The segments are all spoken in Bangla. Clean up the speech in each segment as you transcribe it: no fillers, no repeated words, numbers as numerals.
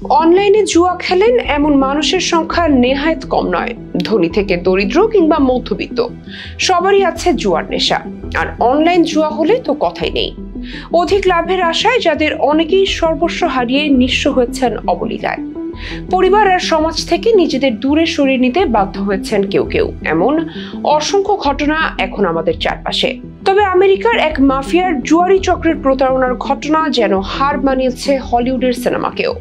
অনলাইনে জুয়া খেলেন এমন মানুষের সংখ্যা নেহায়েত কম নয়। ধনী থেকে দরিদ্র কিংবা মধ্যবিত্ত সবারই আছে জুয়ার নেশা, আর অনলাইন জুয়া হলে তো কথাই নেই। অধিক লাভের আশায় যাদের অনেকেই সর্বস্ব হারিয়ে নিঃস্ব হয়েছেন অবলীলায়। পরিবার আর সমাজ থেকে নিজেদের দূরে সরিয়ে নিতে বাধ্য হয়েছেন কেউ কেউ। এমন অসংখ্য ঘটনা এখন আমাদের চারপাশে। তবে আমেরিকার এক মাফিয়ার জুয়ারি চক্রের প্রতারণার ঘটনা যেন হার মানিয়েছে হলিউডের সিনেমাকেও,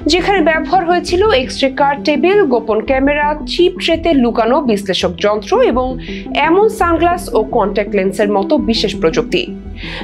যেখানে ব্যবহার হয়েছিল এক্স-রে কার্ড টেবিল, গোপন ক্যামেরা, চিপ ট্রেতে লুকানো বিশ্লেষক যন্ত্র এবং এমন সানগ্লাস ও কন্ট্যাক্ট লেন্সের মতো বিশেষ প্রযুক্তি,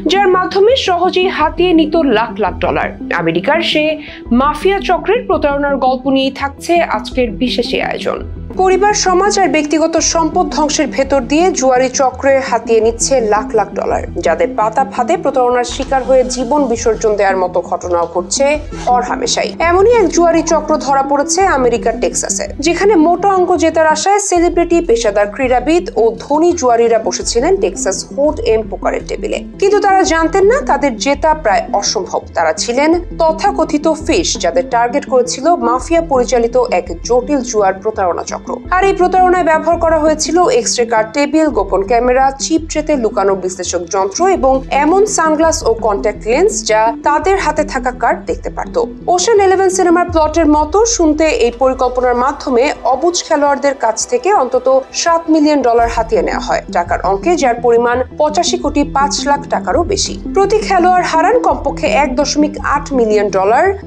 যার মাধ্যমে সহজেই হাতিয়ে নিত লাখ লাখ ডলার। আমেরিকার সে মাফিয়া চক্রের প্রতারণার গল্প নিয়ে থাকছে আজকের বিশেষ আয়োজন। পরিবার, সমাজ আর ব্যক্তিগত সম্পদ ধ্বংসের ভেতর দিয়ে জুয়ারি চক্রে হাতিয়ে নিচ্ছে লাখ লাখ ডলার, যাদের পাতা ফাঁদে প্রতারণার শিকার হয়ে জীবন বিসর্জন দেওয়ার মতো ঘটনাও ঘটছে হরহামেশাই। এমনই এক জুয়ারি চক্র ধরা পড়েছে আমেরিকার টেক্সাসে, যেখানে মোটা অঙ্ক জেতার আশায় সেলিব্রিটি, পেশাদার ক্রীড়াবিদ ও ধনী জুয়ারিরা বসেছিলেন টেক্সাস হোল্ডএম পোকারের টেবিলে। কিন্তু তারা জানতেন না তাদের জেতা প্রায় অসম্ভব। তারা ছিলেন তথাকথিত ফিশ, যাদের টার্গেট করেছিল মাফিয়া পরিচালিত এক জটিল জুয়ার প্রতারণা চক্র। আর এই প্রতারণায় ব্যবহার করা হয়েছিল এক্স-রে কার্ড টেবিল, গোপন ক্যামেরা, চিপ ট্রেতে লুকানো বিশ্লেষক যন্ত্র এবং এমন সানগ্লাস ও কন্ট্যাক্ট লেন্স যা তাদের হাতে থাকা কার্ড দেখতে পারত। ওশান 11 সিনেমার প্লটের মতো শুনতে এই পরিকল্পনার মাধ্যমে অবুঝ খেলোয়াড়দের কাছ থেকে অন্তত $7 মিলিয়ন হাতিয়ে নেওয়া হয়, টাকার অঙ্কে যার পরিমাণ 85 কোটি 5 লাখ টাকারও বেশি। প্রতি খেলোয়াড় হারান কমপক্ষে $1.8 মিলিয়ন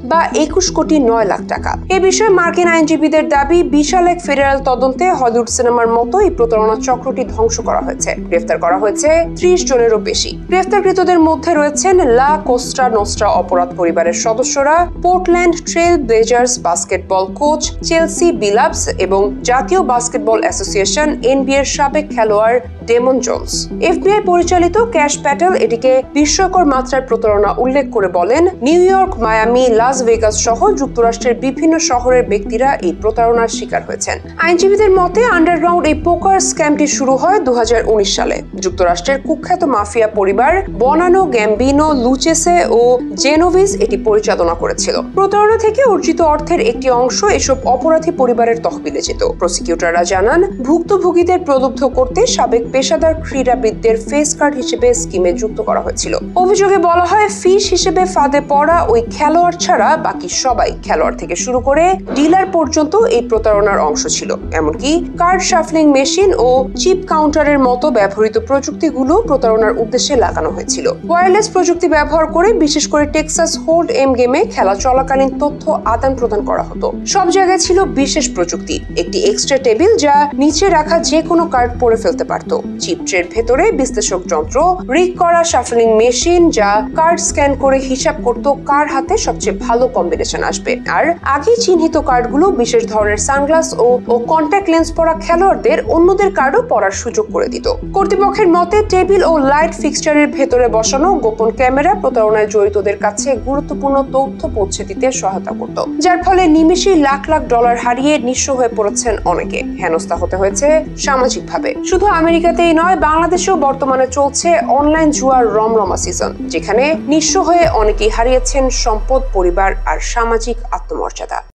বা 21 কোটি 9 লাখ টাকা। এ বিষয়ে মার্কিন আইনজীবীদের দাবি, বিশাল এক ফেডারেল তদন্তে হলিউড সিনেমার মতো এই প্রতারণা চক্রটি ধ্বংস করা হয়েছে। গ্রেফতার করা হয়েছে 30 জনেরও বেশি। গ্রেফতারকৃতদের মধ্যে রয়েছেন লা কোস্টা নোস্ট্রা অপরাধ পরিবারের সদস্যরা, Portland Trail Blazers basketball coach Chauncey Billups এবং জাতীয় বাস্কেটবল অ্যাসোসিয়েশন NBA এর সাবেক খেলোয়াড় ডেমন জোন্স। FBI পরিচালিত ক্যাশ প্যাটেল এটিকে বিস্ময়কর মাত্রার প্রতারণা উল্লেখ করে বলেন, New York, Miami, Las Vegas সহ যুক্তরাষ্ট্রের বিভিন্ন শহরের ব্যক্তিরা এই প্রতারণার শিকার হয়েছেন। আইনজীবীদের মতে আন্ডারগ্রাউন্ড এই পোকার স্ক্যামটি শুরু হয় 2019 সালে। যুক্তরাষ্ট্রের কুখ্যাত মাফিয়া পরিবার বনানো, গ্যাম্বিনো, লুচেসে ও জেনোভিজ এটি পরিচালনা করেছিল। প্রতারণা থেকে অর্জিত অর্থের একটি অংশ এসব অপরাধী পরিবারের তহবিলে যেত। প্রসিকিউটররা জানান, ভুক্তভোগীদের প্রলুব্ধ করতে সাবেক পেশাদার ক্রীড়াবিদদের ফেস কার্ড হিসেবে স্কিমে যুক্ত করা হয়েছিল। অভিযোগে বলা হয়, ফিশ হিসেবে ফাঁদে পড়া ওই খেলোয়াড় ছাড়া বাকি সবাই, খেলোয়াড় থেকে শুরু করে ডিলার পর্যন্ত এই প্রতারণার অংশ ছিল। এমনকি কার্ড শাফলিং মেশিন ও চিপ কাউন্টারের মতো ব্যবহৃত প্রযুক্তিগুলো প্রতারণার উদ্দেশ্যে লাগানো হয়েছিল। ওয়্যারলেস প্রযুক্তি ব্যবহার করে বিশেষ করে টেক্সাস হোল্ডএম গেমে খেলা চলাকালীন তথ্য আদান প্রদান করা হতো। সব জায়গায় ছিল বিশেষ প্রযুক্তি, একটি এক্সট্রা টেবিল যা নিচে রাখা যে কোনো কার্ড পড়ে ফেলতে পারত, চিপ ট্রের ভেতরে বিশ্লেষক যন্ত্র, রিগ করা শাফলিং মেশিন যা কার্ড স্ক্যান করে হিসাব করত কার হাতে সবচেয়ে ভালো কম্বিনেশন আসবে, আর আগে চিহ্নিত কার্ডগুলো বিশেষ ধরনের সানগ্লাস ও কন্ট্যাক্ট লেন্স পরা খেলোয়াড়দের অন্যদের কার্ডও পড়ার সুযোগ করে দিত। কর্তৃপক্ষের মতে টেবিল ও লাইট ফিক্সচারের ভেতরে বসানো গোপন ক্যামেরা প্রতারণায় জড়িতদের কাছে গুরুত্বপূর্ণ তথ্য পৌঁছে দিতে সহায়তা করত, যার ফলে নিমেষেই লাখ লাখ ডলার হারিয়ে নিঃস্ব হয়ে পড়েছেন অনেকে। হেনস্থা হতে হয়েছে সামাজিকভাবে। শুধু আমেরিকাতেই নয়, বাংলাদেশেও বর্তমানে চলছে অনলাইন জুয়ার রমরমা সিজন, যেখানে নিঃস্ব হয়ে অনেকেই হারিয়েছেন সম্পদ, পরিবার আর সামাজিক আত্মমর্যাদা।